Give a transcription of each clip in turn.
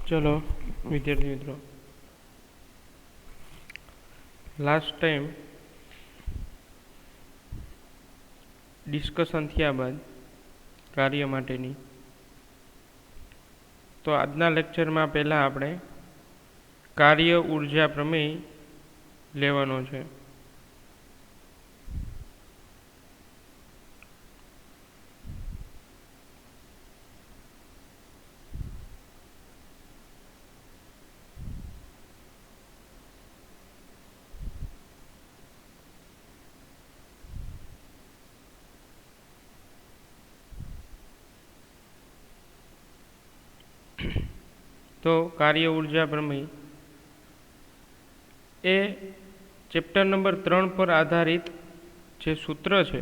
चलो विद्यार्थी मित्रों, लास्ट टाइम डिस्कशन थया बाद कार्य माटेनी तो आजना लेक्चर में पहला आपणे कार्य ऊर्जा प्रमेय लेवानो छे। तो कार्य ऊर्जा प्रमेय ए चेप्टर नंबर 3 पर आधारित जे सूत्र है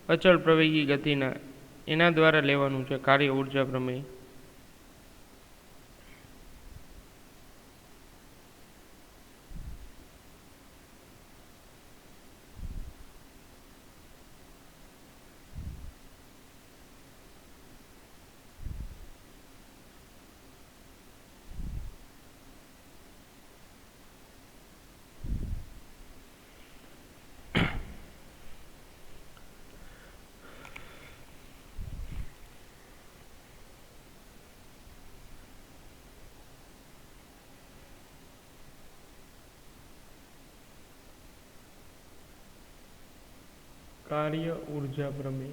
अचल प्रवेगी गतिना एना द्वारा लेवानुं छे कार्य ऊर्जा प्रमेय। कार्य ऊर्जा प्रमेय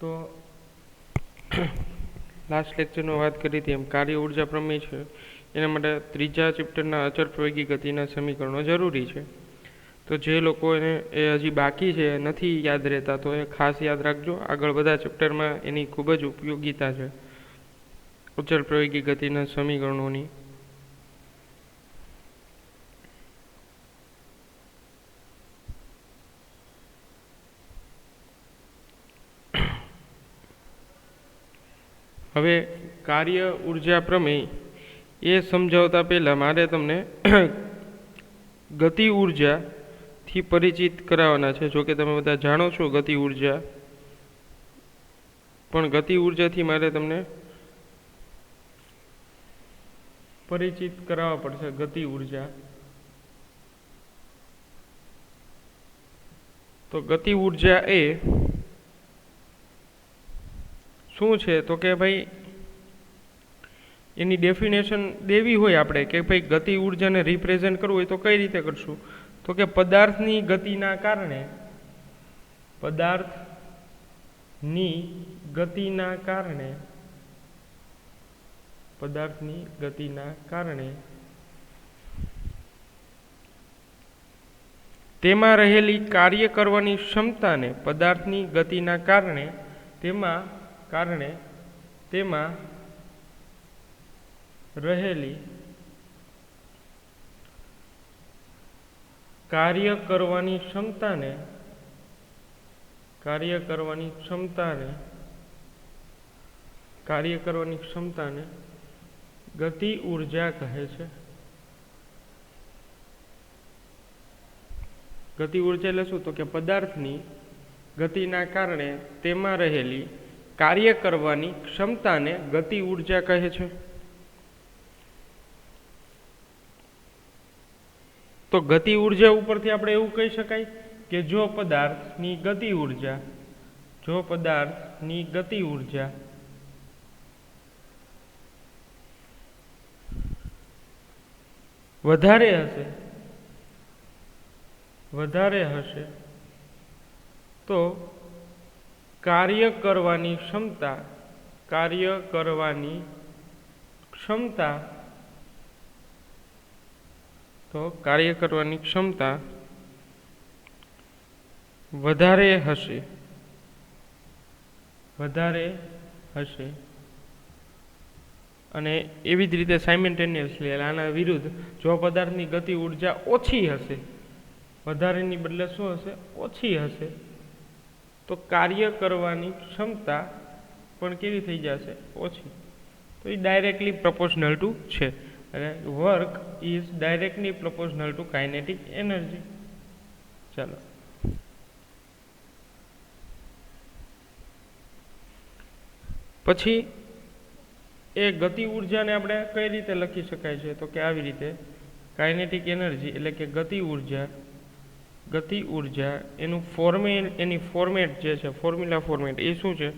तो लास्ट लेक्चर में बात करी थी एम कार्य ऊर्जा प्रमेय है एना माटे त्रीजा चेप्टरना अचल प्रवेगी गतिना समीकरणों जरूरी है। तो जे लोकोने ए हजी बाकी है नहीं याद रहता तो ए खास याद रखजो। आगळ बधा चेप्टर में एनी खूब ज उपयोगिता है अचल प्रवेगी गतिना समीकरणोनी। हवे कार्य ऊर्जा प्रमेय ये समझावता पहला मारे तमने गति ऊर्जा थी परिचित करावाना छे। जो कि तमे बधा जाणो छो गति ऊर्जा, पण गति ऊर्जा थी मारे तमने परिचित करावा पड़शे। गति ऊर्जा तो गति ऊर्जा ए શું છે તો કે ભાઈ એની ડેફિનેશન દેવી હોય આપણે કે ભાઈ ગતિ ઊર્જાને રિપ્રેઝેન્ટ કરવું હોય તો કઈ રીતે કરશું તો કે પદાર્થની ગતિના કારણે તેમાં રહેલી કાર્ય કરવાની ક્ષમતાને પદાર્થની ગતિના કારણે તેમાં રહેલી કાર્ય કરવાની ક્ષમતાને ગતિ ઊર્જા કહે છે। ગતિ ઊર્જા એટલે શું તો કે પદાર્થની ગતિના કારણે તેમાં રહેલી कार्य करवानी क्षमता ने गति ऊर्जा कहे छे। तो गति ऊर्जा ऊपर थी आपणे एवुं कही शकाय कि जो पदार्थनी गति ऊर्जा વધારે हशे तो कार्य करवानी क्षमता વધારે हशे અને એવી જ રીતે સાયમલ્ટેનિયસલી આના વિરુદ્ધ જો પદાર્થની ગતિ ઊર્જા ઓછી હશે, વધારેની બદલે શું હશે ઓછી હશે, તો કાર્ય કરવાની ક્ષમતા પણ કેવી થઈ જશે ઓછી। તો એ ડાયરેક્ટલી પ્રોપોર્શનલ ટુ છે અને work is directly proportional two kinetic energy. ચાલો પછી એ ગતિ ઉર્જાને આપણે કઈ રીતે લખી શકાય છે તો કે આવી રીતે કાઇનેટિક એનર્જી એટલે કે ગતિ ઉર્જા એની ફોર્મેટ જે છે ફોર્મ્યુલા ફોર્મેટ એ શું છે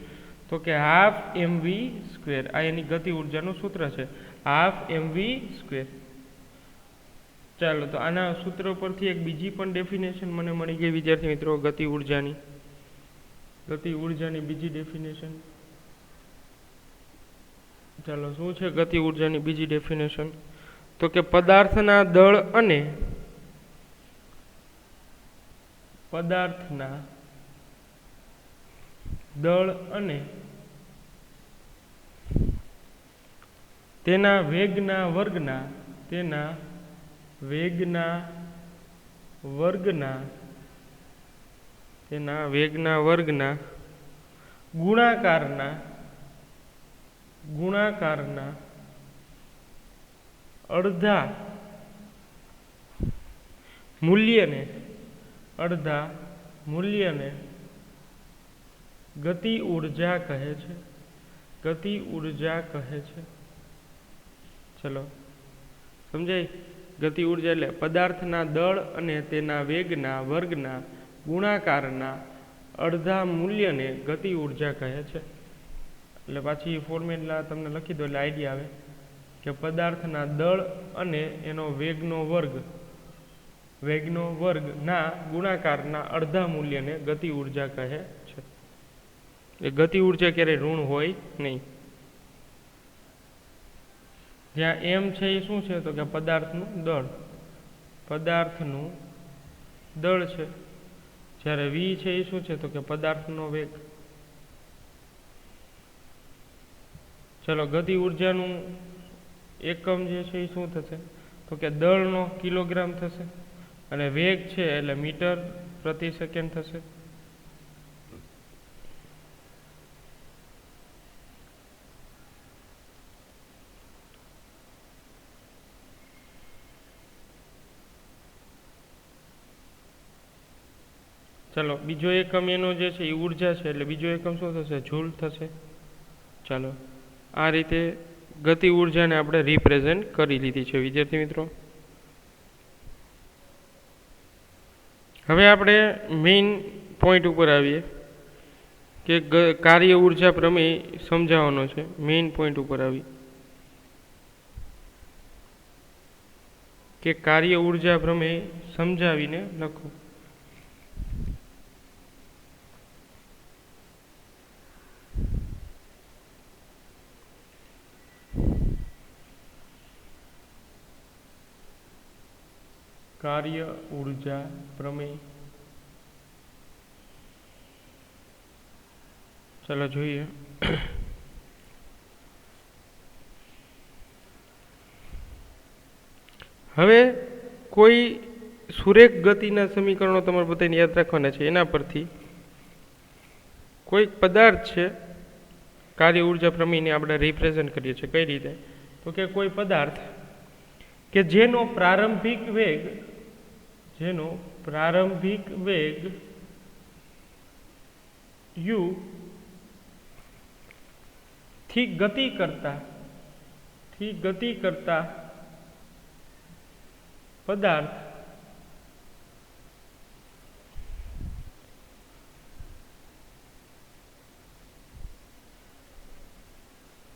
તો કે હાફ mv². આ એની ગતિ ઉર્જાનું સૂત્ર છે હાફ mv². ચાલો તો આના સૂત્ર પરથી એક બીજી પણ ડેફિનેશન મને મળી ગઈ વિદ્યાર્થી મિત્રો ગતિ ઉર્જાની બીજી ડેફિનેશન. ચાલો શું છે ગતિ ઉર્જાની બીજી ડેફિનેશન તો કે પદાર્થના દળ અને તેના વેગના વર્ગના ગુણાકારના અડધા મૂલ્યને ગતિ ઉર્જા કહે છે. ચલો સમજાય? ગતિ ઉર્જા એટલે પદાર્થના દળ અને તેના વેગના વર્ગના ગુણાકારના અડધા મૂલ્યને ગતિ ઉર્જા કહે છે. એટલે પાછી ફોર્મ્યુલા તમને લખી દો એટલે આઈડિયા આવે કે પદાર્થના દળ અને એનો વેગનો વર્ગના ગુણાકારના અડધા મૂલ્યને ગતિ ઉર્જા કહે છે. એ ગતિ ઉર્જા ક્યારેય ઋણ હોય નહીં. જ્યાં એમ છે એ શું છે તો કે પદાર્થનું દળ છે. જ્યારે વી છે એ શું છે તો કે પદાર્થનો વેગ. ચલો ગતિ ઉર્જાનું એકમ જે છે એ શું થશે તો કે દળનો કિલોગ્રામ થશે અને વેગ છે એટલે મીટર પ્રતિ સેકન્ડ થશે. ચાલો બીજો એકમ એનો જે છે એ ઉર્જા છે એટલે બીજો એકમ શું થશે જૂલ થશે. ચાલો આ રીતે ગતિ ઉર્જાને આપણે રિપ્રેઝેન્ટ કરી લીધી છે વિદ્યાર્થી મિત્રો. હવે આપણે મેઇન પોઈન્ટ ઉપર આવીએ કે કાર્ય ઉર્જા પ્રમેય સમજાવવાનો છે. મેઇન પોઈન્ટ ઉપર આવી કે કાર્ય ઉર્જા પ્રમેય સમજાવીને લખો. કાર્ય ઉર્જા પ્રમેય. ચાલો જોઈએ. હવે કોઈ સુરેખ ગતિના સમીકરણો તમારે બધાને યાદ રાખવાના છે. એના પરથી કોઈક પદાર્થ છે કાર્ય ઉર્જા પ્રમેયને આપણે રિપ્રેઝેન્ટ કરીએ છીએ. કઈ રીતે તો કે કોઈ પદાર્થ કે જેનો પ્રારંભિક વેગ u થી ગતિ કરતા પદાર્થ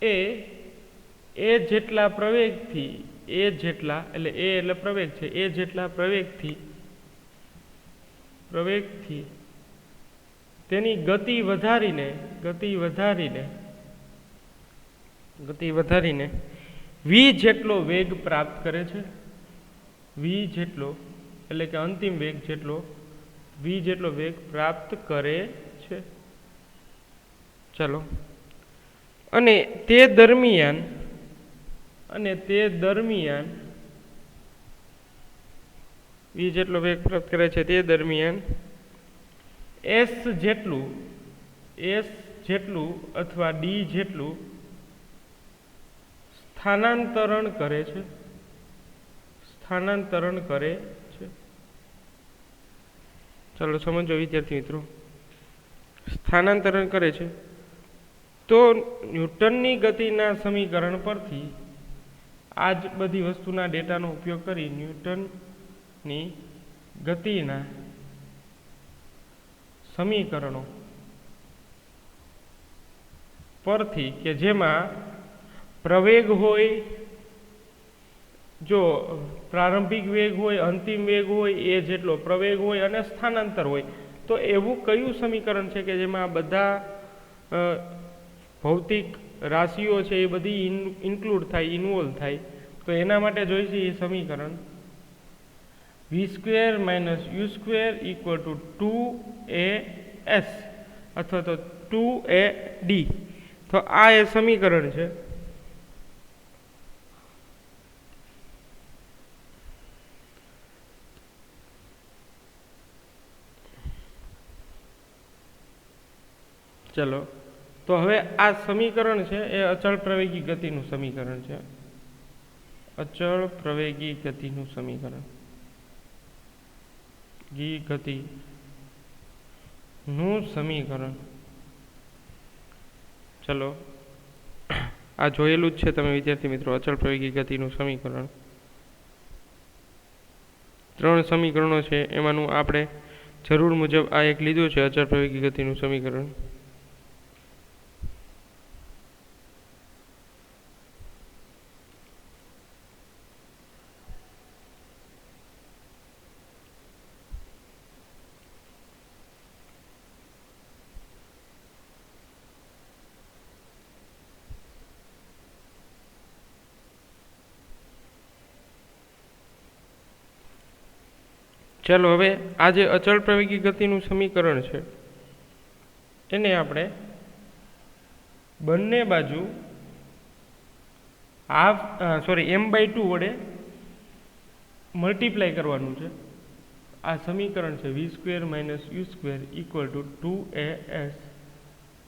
એ જેટલા પ્રવેગથી પ્રવેગથી તેની ગતિ વધારીને v જેટલો વેગ પ્રાપ્ત કરે છે. v જેટલો એટલે કે અંતિમ વેગ જેટલો v જેટલો વેગ પ્રાપ્ત કરે છે. ચાલો અને તે દરમિયાન v જેટલો વેગ પ્રાપ્ત કરે છે તે દરમિયાન s જેટલું અથવા d જેટલું સ્થાનાંતરણ કરે છે. ચાલો સમજો વિદ્યાર્થી મિત્રો. સ્થાનાંતરણ કરે છે તો ન્યૂટનની ગતિના સમીકરણ પરથી આ જ બધી વસ્તુના ડેટાનો ઉપયોગ કરી ન્યૂટનની ગતિના સમીકરણો પરથી કે જેમાં પ્રવેગ હોય, જો પ્રારંભિક વેગ હોય, અંતિમ વેગ હોય એ જેટલો પ્રવેગ હોય અને સ્થાનાંતર હોય, તો એવું કયું સમીકરણ છે કે જેમાં બધા ભૌતિક રાશિઓ છે એ બધી ઇન્ક્લુડ થાય, ઇન્વોલ્વ થાય? તો એના માટે જોઈશે એ સમીકરણ v² - u² = 2as અથવા તો 2ad. તો આ એ સમીકરણ છે. ચલો, તો હવે આ સમીકરણ છે એ અચળ પ્રવેગી ગતિનું સમીકરણ છે. અચળ પ્રવેગી ગતિનું સમીકરણ, ગતિનું સમીકરણ. ચલો, આ જોયેલું જ છે તમે વિદ્યાર્થી મિત્રો, અચળ પ્રવેગી ગતિનું સમીકરણ. 3 સમીકરણો છે, એમાંનું આપણે જરૂર મુજબ આ એક લીધું છે, અચળ પ્રવેગી ગતિનું સમીકરણ. ચાલો, હવે આ જે અચળ પ્રવેગી ગતિનું સમીકરણ છે એને આપણે બંને બાજુ m/2 વડે મલ્ટીપ્લાય કરવાનું છે. આ સમીકરણ છે v² - u² = 2as.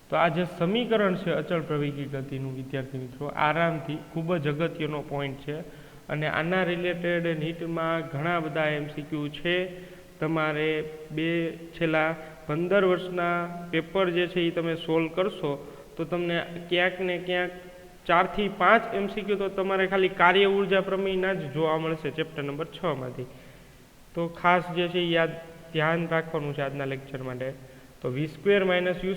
તો આ જે સમીકરણ છે અચળ પ્રવેગી ગતિનું વિદ્યાર્થી મિત્રો, આરામથી ખૂબ જ અગત્યનો પોઈન્ટ છે અને આના રિલેટેડ નીટમાં ઘણા બધા MCQ છે. તમારે છેલ્લા 15 વર્ષના પેપર જે છે એ તમે સોલ્વ કરશો તો તમને ક્યાંક ને ક્યાંક 4 થી 5 MCQ તો તમારે ખાલી કાર્ય ઉર્જા પ્રમેયના જ જોવા મળશે ચેપ્ટર નંબર 6 માંથી. તો ખાસ જે છે એ ધ્યાન રાખવાનું છે આજના લેક્ચર માટે. તો v² - u²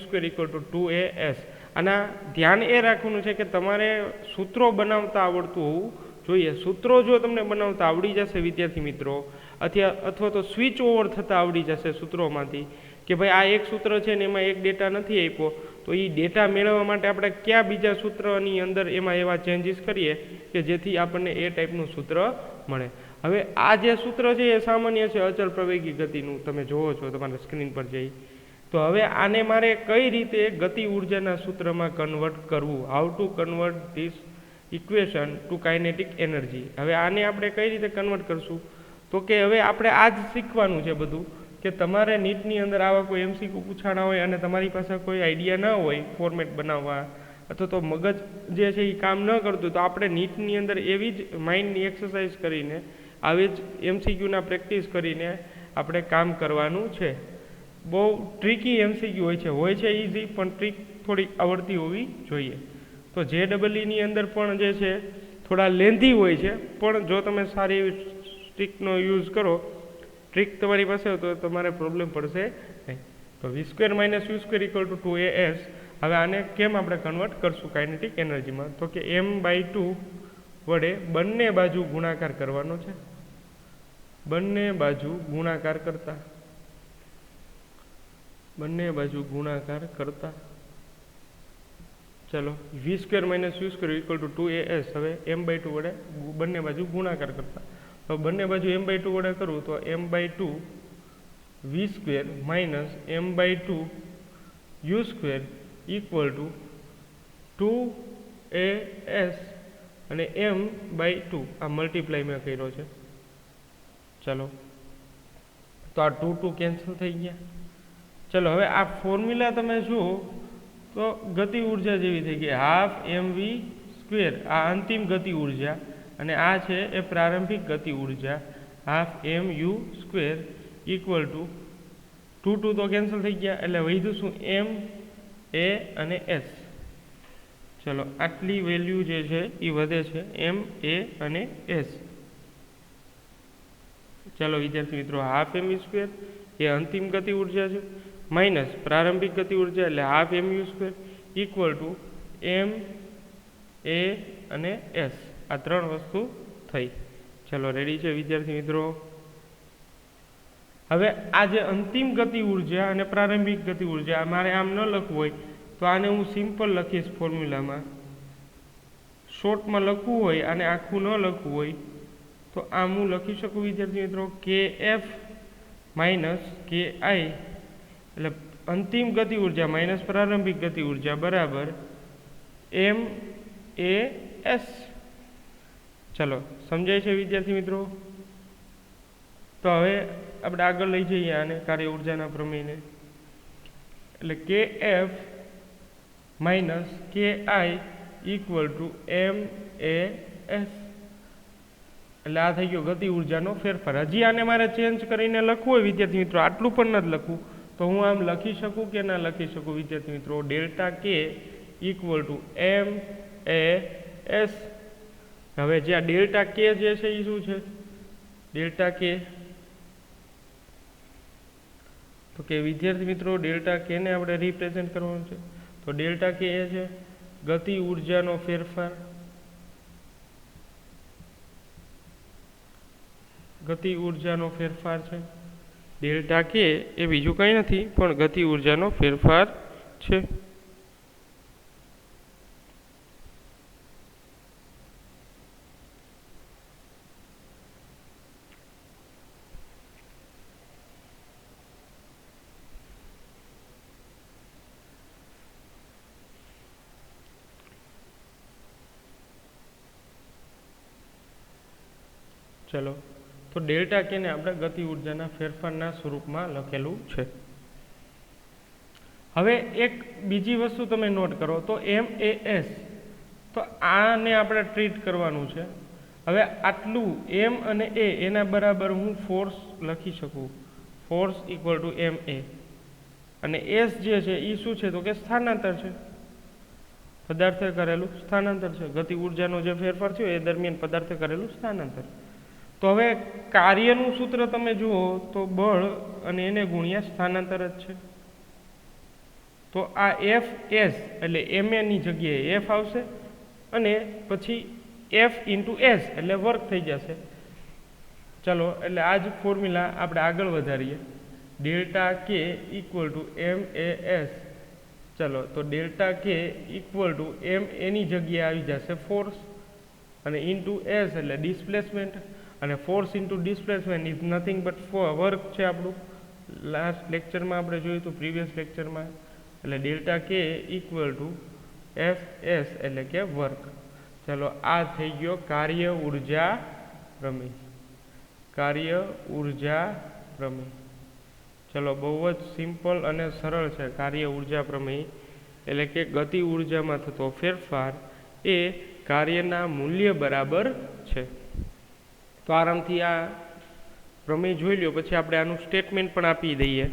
= 2as. આના ધ્યાન એ રાખવાનું છે કે તમારે સૂત્રો બનાવતા આવડતું હોવું જોઈએ. સૂત્રો જો તમને બનાવતા આવડી જશે વિદ્યાર્થી મિત્રો, અથવા તો સ્વિચ ઓવર થતા આવડી જશે સૂત્રોમાંથી, કે ભાઈ આ એક સૂત્ર છે ને એમાં એક ડેટા નથી આપ્યો, તો એ ડેટા મેળવવા માટે આપણે કયા બીજા સૂત્રની અંદર એમાં એવા ચેન્જીસ કરીએ કે જેથી આપણને એ ટાઈપનું સૂત્ર મળે. હવે આ જે સૂત્ર છે એ સામાન્ય છે અચળ પ્રવેગી ગતિનું, તમે જોવો છો તમારા સ્ક્રીન પર જઈ. તો હવે આને મારે કઈ રીતે ગતિ ઉર્જાના સૂત્રમાં કન્વર્ટ કરવું? How to convert this equation to kinetic energy. હવે આને આપણે કઈ રીતે કન્વર્ટ કરશું? તો કે હવે આપણે આ જ શીખવાનું છે બધું, કે તમારે નીટની અંદર આવા કોઈ MCQ પૂછાણા હોય અને તમારી પાસે કોઈ આઈડિયા ન હોય ફોર્મેટ બનાવવા, અથવા તો મગજ જે છે એ કામ ન કરતું, તો આપણે નીટની અંદર એવી જ માઇન્ડની એક્સરસાઇઝ કરીને, આવી જ MCQના પ્રેક્ટિસ કરીને આપણે કામ કરવાનું છે. બહુ ટ્રિકી MCQ હોય છે ઇઝી, પણ ટ્રીક થોડી આવડતી હોવી જોઈએ. તો JEEની અંદર પણ જે છે થોડા લેન્ધી હોય છે, પણ જો તમે સારી એવી ટ્રીકનો યુઝ કરો, ટ્રીક તમારી પાસે હોય તો તમારે પ્રોબ્લેમ પડશે નહીં. તો v² - u² = 2as. હવે આને કેમ આપણે કન્વર્ટ કરશું કાઇનેટિક એનર્જીમાં? તો કે m/2 વડે બંને બાજુ ગુણાકાર કરવાનો છે. બંને બાજુ ગુણાકાર કરતા ચલો, v² - u² = 2as. હવે m/2 વડે બંને બાજુ ગુણાકાર કરતા, તો બંને બાજુ m/2 વડે કરું તો m/2 v² - m/2 u² = 2as અને m/2 આ મલ્ટીપ્લાય મેં કર્યો છે. ચલો, તો આ 2 2 કેન્સલ થઈ ગયા. ચલો, હવે આ ફોર્મ્યુલા તમે જુઓ તો ગતિ ઉર્જા જેવી થઈ ગઈ, 12 mv². આ અંતિમ ગતિ ઉર્જા અને આ છે એ પ્રારંભિક ગતિ ઉર્જા 12 mu² = 2 2 તો કેન્સલ થઈ ગયા, એટલે વધ્યું શું? m, a અને s. ચલો આટલી વેલ્યુ જે છે એ વધે છે એમ એ અને એસ. ચાલો વિદ્યાર્થી મિત્રો હાફ એમયુ સ્ક્વેર એ અંતિમ ગતિ ઉર્જા છે માઇનસ પ્રારંભિક ગતિ ઉર્જા એટલે half m u square equal to M a અને એસ. આ ત્રણ વસ્તુ થઈ. ચલો રેડી છે વિદ્યાર્થી મિત્રો. હવે આ જે અંતિમ ગતિ ઉર્જા અને પ્રારંભિક ગતિ ઉર્જા મારે આમ ન લખવું હોય તો આને હું સિમ્પલ લખીશ ફોર્મ્યુલામાં. શોર્ટમાં લખવું હોય અને આખું ન લખવું હોય તો આમ હું લખી શકું વિદ્યાર્થી મિત્રો કે એફ માઇનસ કે આઈ એટલે અંતિમ ગતિ ઉર્જા માઇનસ પ્રારંભિક ગતિ ઉર્જા બરાબર એમ એ એસ. ચલો સમજાય છે વિદ્યાર્થી મિત્રો. તો હવે આપણે આગળ લઈ જઈએ આને કાર્ય ઉર્જાના પ્રમેયને. એટલે કે F minus K I equal to M A s. એટલે આ થઈ ગયો ગતિ ઉર્જાનો ફેરફાર. હજી આને મારે ચેન્જ કરીને લખવું હોય વિદ્યાર્થી મિત્રો, આટલું પણ નથી લખવું, તો હું આમ લખી શકું કે ના લખી શકું વિદ્યાર્થી મિત્રો? Delta K equal to M A S. હવે જે આ ડેલ્ટા કે જે છે એ શું છે? ડેલ્ટા કે તો કે વિદ્યાર્થી મિત્રો ડેલ્ટા કે ને આપણે રિપ્રેઝેન્ટ કરવાનું છે. તો ડેલ્ટા કે એ છે ગતિ ઉર્જાનો ફેરફાર. ગતિ ઉર્જાનો ફેરફાર છે. ડેલ્ટા કે એ બીજું કંઈ નથી પણ ગતિ ઉર્જાનો ફેરફાર છે. ચલો તો ડેલ્ટા કે ને આપણે ગતિ ઉર્જાના ફેરફારના સ્વરૂપમાં લખેલું છે. હવે એક બીજી વસ્તુ તમે નોટ કરો તો એમ એ એસ, તો આને આપણે ટ્રીટ કરવાનું છે. હવે આટલું એમ અને એ એના બરાબર હું ફોર્સ લખી શકું. Force equal to M a અને એસ જે છે એ શું છે? તો કે સ્થાનાંતર છે. પદાર્થે કરેલું સ્થાનાંતર છે. ગતિ ઉર્જાનો જે ફેરફાર થયો એ દરમિયાન પદાર્થે કરેલું સ્થાનાંતર. તો હવે કાર્યનું સૂત્ર તમે જુઓ તો બળ અને એને ગુણ્યા સ્થાનાંતર જ છે. તો આ એફ એસ એટલે એમ એની જગ્યાએ એફ આવશે અને પછી એફ ઇન્ટુ એસ એટલે વર્ક થઈ જશે. ચલો એટલે આ જ ફોર્મ્યુલા આપણે આગળ વધારીએ. Delta K equal to M A S. ચલો તો ડેલ્ટા કે ઇક્વલ ટુ એમ એની જગ્યાએ આવી જશે ફોર્સ અને ઇન્ટુ એસ એટલે ડિસ્પ્લેસમેન્ટ. અને force into displacement is nothing but work છે આપણું. લાસ્ટ લેક્ચરમાં આપણે જોયું હતું, પ્રીવિયસ લેક્ચરમાં. એટલે delta K equal to f S એટલે કે વર્ક. ચલો આ થઈ ગયો કાર્ય ઉર્જા પ્રમેય. કાર્ય ઉર્જા પ્રમેય. ચલો બહુ જ સિમ્પલ અને સરળ છે કાર્ય ઉર્જા પ્રમેય. એટલે કે ગતિ ઉર્જામાં થતો ફેરફાર એ કાર્યના મૂલ્ય બરાબર છે. તો આરામથી આ પ્રમેય જોઈ લ્યો, પછી આપણે આનું સ્ટેટમેન્ટ પણ આપી દઈએ.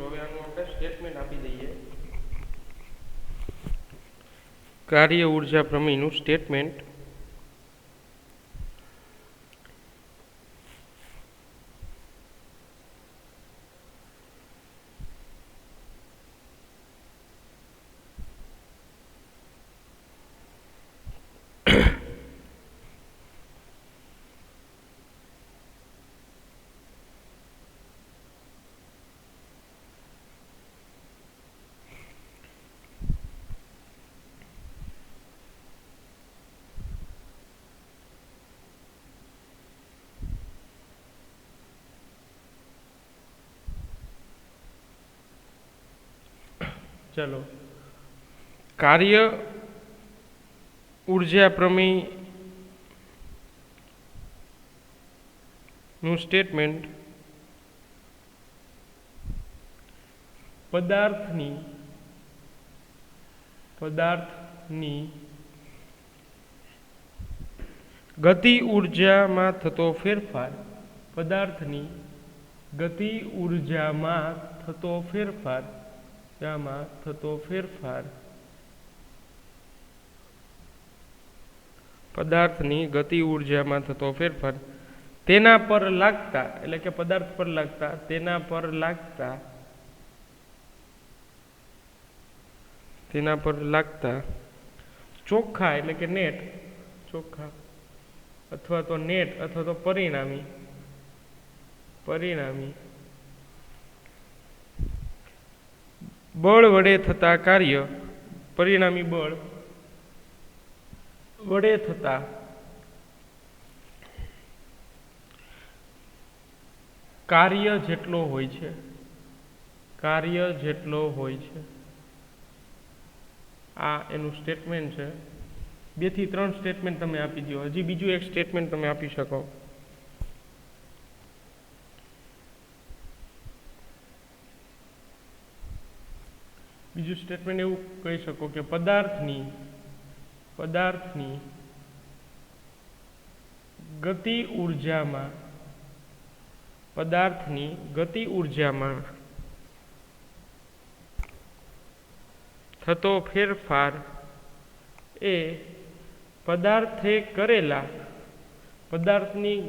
હવે આનું આપણે સ્ટેટમેન્ટ આપી દઈએ. કાર્ય ઉર્જા પ્રમેયનું સ્ટેટમેન્ટ. ચલો, કાર્ય ઉર્જા પ્રમેય નું સ્ટેટમેન્ટ પદાર્થની ગતિ ઉર્જામાં થતો ફેરફાર, પદાર્થની ગતિ ઉર્જામાં થતો ફેરફાર, પદાર્થની ગતિ ઉર્જામાં થતો ફેરફાર તેના પર લાગતા, એટલે કે પદાર્થ પર લાગતા, તેના પર લાગતા ચોખ્ખા, એટલે કે નેટ, ચોખ્ખા અથવા તો નેટ અથવા તો પરિણામી બળ વડે થતા કાર્ય, પરિણામી બળ વડે થતા કાર્ય જેટલો હોય છે, આ એનું સ્ટેટમેન્ટ છે. 2 થી 3 સ્ટેટમેન્ટ તમે આપી દો. હજી બીજું એક સ્ટેટમેન્ટ તમે આપી શકો. બીજું સ્ટેટમેન્ટ એવું કહી શકો કે પદાર્થની ગતિ ઉર્જામાં થતો ફેરફાર એ પદાર્થની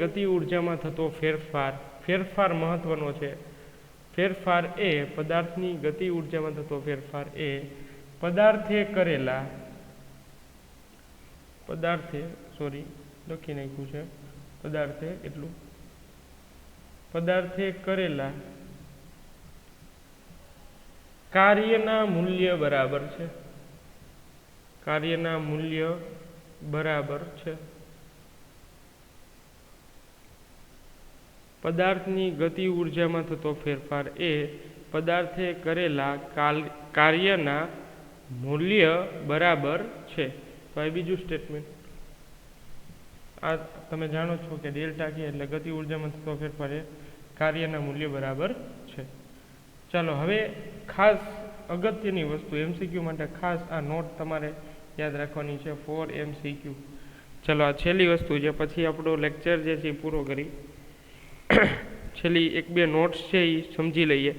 ગતિ ઉર્જામાં થતો ફેરફાર મહત્વનો છે. પદાર્થની ગતિ ઉર્જામાં થતો ફેરફાર એ પદાર્થે કરેલા કાર્યના મૂલ્ય બરાબર છે. પદાર્થની ગતિ ઉર્જામાં થતો ફેરફાર એ પદાર્થે કરેલા કાર્યના મૂલ્ય બરાબર છે. તો આ બીજું સ્ટેટમેન્ટ. આ તમે જાણો છો કે ડેલ્ટા કે એટલે ગતિ ઉર્જામાં થતો ફેરફાર એ કાર્યના મૂલ્ય બરાબર છે. ચાલો, હવે ખાસ અગત્યની વસ્તુ MCQ માટે ખાસ આ નોટ તમારે યાદ રાખવાની છે 4 MCQ. ચલો, આ છેલ્લી વસ્તુ છે, પછી આપણો લેક્ચર જે છે એ પૂરો કરી. છેલ્લી 1-2 નોટ્સ છે એ સમજી લઈએ.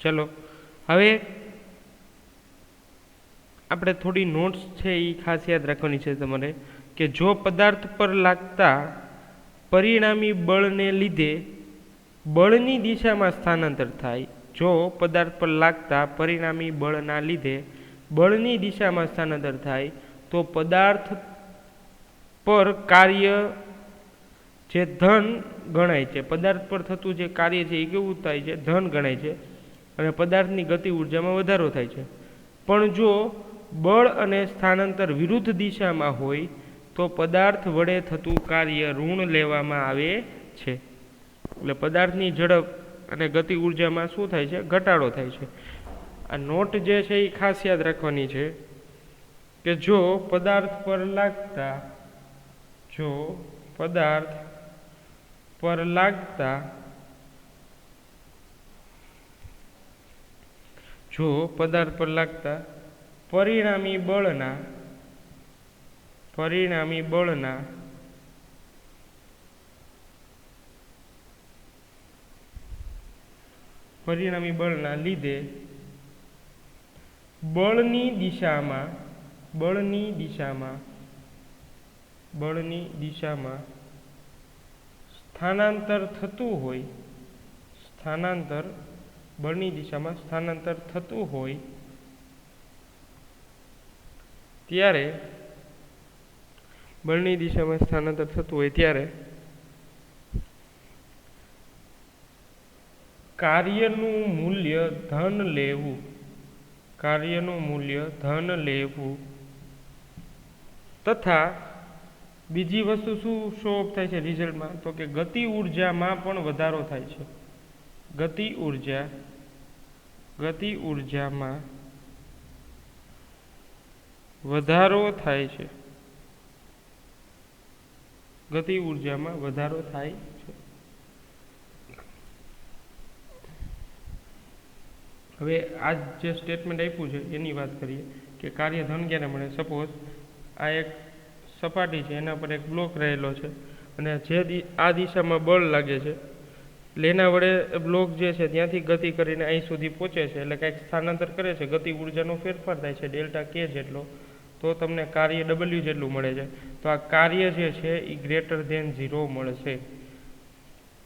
ચલો, હવે આપણે થોડી નોટ્સ છે એ ખાસ યાદ રાખવાની છે તમારે કે જો પદાર્થ પર લાગતા પરિણામી બળને લીધે બળની દિશામાં સ્થાનાંતર થાય, જો પદાર્થ પર લાગતા પરિણામી બળના લીધે બળની દિશામાં સ્થાનાંતર થાય તો પદાર્થ પર કાર્ય જે ધન ગણાય છે. પદાર્થ પર થતું જે કાર્ય છે એ કેવું થાય છે? ધન ગણાય છે અને પદાર્થની ગતિ ઉર્જામાં વધારો થાય છે. પણ જો બળ અને સ્થાનાંતર વિરુદ્ધ દિશામાં હોય તો પદાર્થ વડે થતું કાર્ય ઋણ લેવામાં આવે છે. એટલે પદાર્થની ઝડપ અને ગતિ ઉર્જામાં શું થાય છે? ઘટાડો થાય છે. આ નોટ જે છે એ ખાસ યાદ રાખવાની છે કે જો પદાર્થ પર લાગતા પરિણામી બળના લીધે બળની દિશામાં સ્થાનાંતર થતું હોય ત્યારે કાર્યનું મૂલ્ય ધન લેવું તથા બીજી વસ્તુ શું શો ઓફ થાય છે રિઝલ્ટમાં, તો કે ગતિ ઉર્જામાં પણ વધારો થાય છે. ગતિ ઉર્જામાં વધારો થાય છે. હવે આ જે સ્ટેટમેન્ટ આપ્યું છે એની વાત કરીએ કે કાર્ય ધન ક્યારે મળે. સપોઝ આ એક સપાટી છે, એના પર એક બ્લોક રહેલો છે અને આ દિશામાં બળ લાગે છે એટલે એના વડે બ્લોક જે છે ત્યાંથી ગતિ કરીને અહીં સુધી પહોંચે છે, એટલે કંઈક સ્થાનાંતર કરે છે, ગતિ ઉર્જાનો ફેરફાર થાય છે ડેલ્ટા કે જેટલો, તો તમને કાર્ય W જેટલું મળે છે. તો આ કાર્ય જે છે એ ગ્રેટર ધેન 0 મળશે.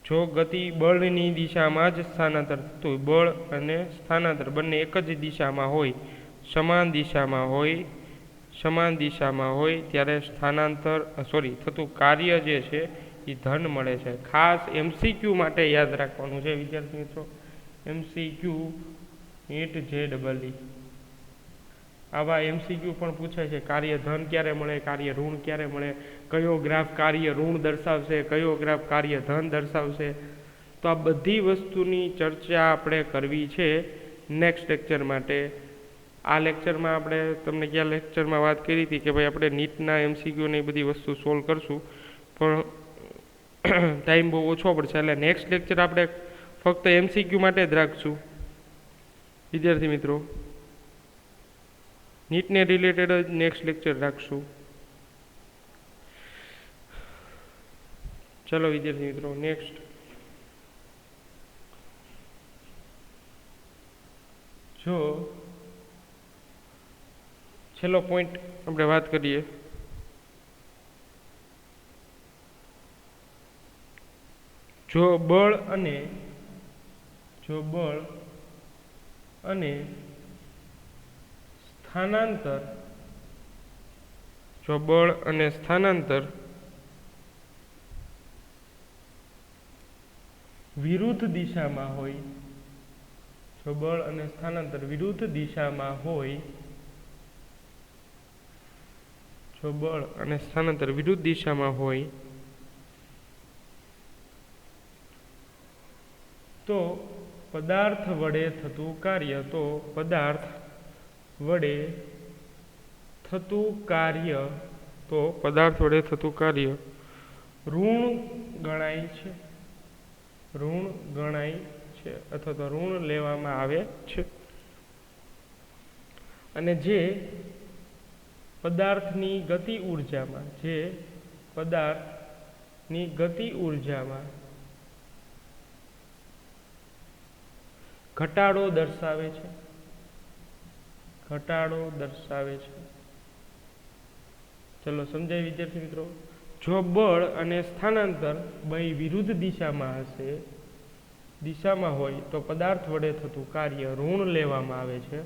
જો ગતિ બળની દિશામાં જ સ્થાનાંતર થતું હોય, બળ અને સ્થાનાંતર બંને એક જ દિશામાં હોય, સમાન દિશામાં હોય ત્યારે થતું કાર્ય જે છે એ ધન મળે છે. ખાસ MCQ માટે યાદ રાખવાનું છે વિદ્યાર્થી મિત્રો. MCQ ઈંટ JEE આવા MCQ પણ પૂછાય છે. કાર્ય ધન ક્યારે મળે, કાર્ય ઋણ ક્યારે મળે, કયો ગ્રાફ કાર્ય ઋણ દર્શાવશે, કયો ગ્રાફ કાર્ય ધન દર્શાવશે. તો આ બધી વસ્તુની ચર્ચા આપણે કરવી છે નેક્સ્ટ લેક્ચર માટે. આ લેક્ચરમાં આપણે તમને ગયા લેક્ચરમાં વાત કરી હતી કે ભાઈ આપણે નીટના MCQ ને એ બધી વસ્તુ સોલ્વ કરશું, પણ ટાઈમ બહુ ઓછો પડશે એટલે નેક્સ્ટ લેક્ચર આપણે ફક્ત MCQ માટે જ રાખશું વિદ્યાર્થી મિત્રો. નીટને રિલેટેડ જ નેક્સ્ટ લેક્ચર રાખશું. ચલો વિદ્યાર્થી મિત્રો, નેક્સ્ટ જો છેલ્લો પોઈન્ટ આપણે વાત કરીએ. જો બળ અને સ્થાનાંતર વિરુદ્ધ દિશામાં હોય, તો પદાર્થ વડે થતું કાર્ય ઋણ ગણાય છે અથવા તો ઋણ લેવામાં આવે છે. અને જે પદાર્થની ગતિ ઉર્જામાં ઘટાડો દર્શાવે છે. ચલો સમજાય વિદ્યાર્થી મિત્રો. જો બળ અને સ્થાનાંતર બે વિરુદ્ધ દિશામાં હોય તો પદાર્થ વડે થતું કાર્ય ઋણ લેવામાં આવે છે,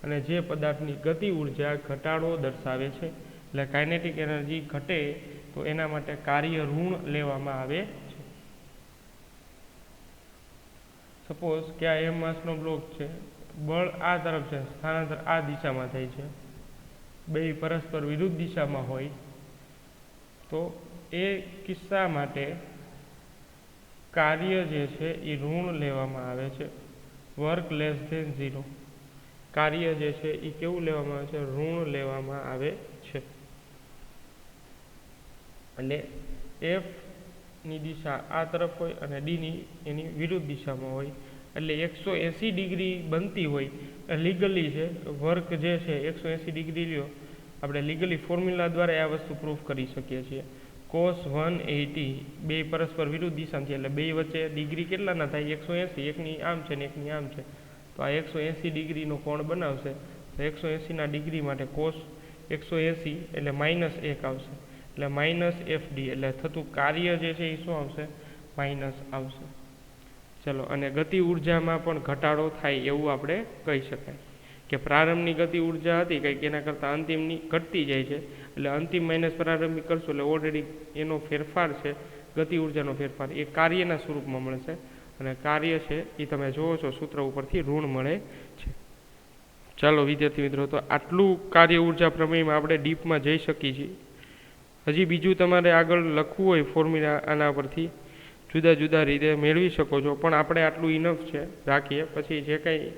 અને જે પદાર્થની ગતિ ઉર્જા ઘટાડો દર્શાવે છે એટલે કાઇનેટિક એનર્જી ઘટે તો એના માટે કાર્ય ઋણ લેવામાં આવે છે. સપોઝ કે આ M માસનો બ્લોક છે, બળ આ તરફ છે, સ્થાનાંતર આ દિશામાં થાય છે, બે પરસ્પર વિરુદ્ધ દિશામાં હોય તો એ કિસ્સા માટે કાર્ય જે છે એ ઋણ લેવામાં આવે છે. વર્ક લેસ ધેન 0 કાર્ય જે છે એ કેવું લેવામાં આવે છે, ઋણ લેવામાં આવે છે. એટલે F ની દિશા આ તરફ હોય અને D ની એની વિરુદ્ધ દિશામાં હોય એટલે 180 ડિગ્રી બનતી હોય. લીગલી છે વર્ક જે છે 180 ડિગ્રી લ્યો, આપણે લીગલી ફોર્મ્યુલા દ્વારા આ વસ્તુ પ્રૂફ કરી શકીએ છીએ. cos 180 બે પરસ્પર વિરુદ્ધ દિશામાં છે એટલે બે વચ્ચે ડિગ્રી કેટલાના થાય, 180. એકની આમ છે ને એકની આમ છે, તો આ 180 ડિગ્રીનો કોણ બનાવશે. તો 180 ડિગ્રી માટે કોસ 180 એટલે -1 આવશે, એટલે -FD, એટલે થતું કાર્ય જે છે એ શું આવશે? માઇનસ આવશે. ચલો, અને ગતિ ઉર્જામાં પણ ઘટાડો થાય એવું આપણે કહી શકાય કે પ્રારંભની ગતિ ઉર્જા હતી કંઈક એના કરતાં અંતિમની ઘટતી જાય છે, એટલે અંતિમ માઇનસ પ્રારંભિક કરશો એટલે ઓલરેડી એનો ફેરફાર છે, ગતિ ઉર્જાનો ફેરફાર એ કાર્યના સ્વરૂપમાં મળશે, અને કાર્ય છે એ તમે જોવો છો સૂત્ર ઉપરથી ઋણ મળે છે. ચાલો વિદ્યાર્થી મિત્રો, તો આટલું કાર્ય ઉર્જા પ્રમેયમાં આપણે ડીપમાં જઈ શકીએ છીએ. હજી બીજું તમારે આગળ લખવું હોય ફોર્મ્યુલા આના પરથી જુદા જુદા રીતે મેળવી શકો છો, પણ આપણે આટલું ઇનફ છે રાખીએ. પછી જે કંઈ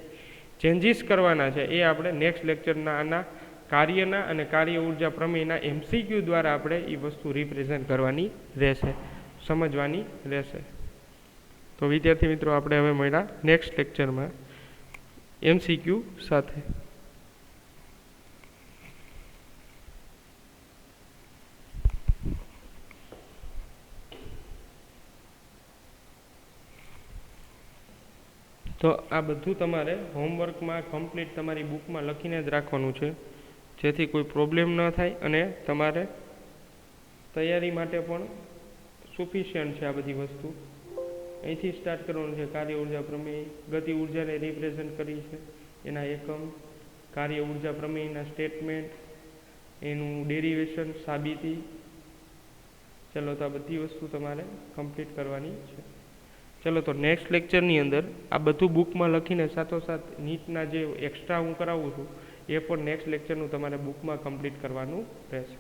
ચેન્જીસ કરવાના છે એ આપણે નેક્સ્ટ લેક્ચરના આના કાર્યના અને કાર્ય ઉર્જા પ્રમેયના MCQ દ્વારા આપણે એ વસ્તુ રિપ્રેઝેન્ટ કરવાની રહેશે, સમજવાની રહેશે. તો વિદ્યાર્થી મિત્રો, આપણે હવે મળ્યા નેક્સ્ટ લેક્ચરમાં MCQ સાથે. તો આ બધું તમારે હોમવર્કમાં કમ્પ્લીટ તમારી બુકમાં લખીને જ રાખવાનું છે, જેથી કોઈ પ્રોબ્લેમ ન થાય અને તમારે તૈયારી માટે પણ સફિશિયન્ટ છે આ બધી વસ્તુ. અહીંથી સ્ટાર્ટ કરવાનું છે. કાર્ય ઉર્જા પ્રમેય ગતિ ઉર્જાને રિપ્રેઝેન્ટ કરી છે, એના એકમ, કાર્ય ઉર્જા પ્રમેયના સ્ટેટમેન્ટ, એનું ડેરિવેશન, સાબિતી. ચલો, તો આ બધી વસ્તુ તમારે કમ્પ્લીટ કરવાની છે. ચલો, તો નેક્સ્ટ લેક્ચરની અંદર આ બધું બુકમાં લખીને સાથોસાથ નીટના જે એક્સ્ટ્રા હું કરાવું છું એ પણ નેક્સ્ટ લેક્ચરનું તમારે બુકમાં કમ્પ્લીટ કરવાનું રહેશે.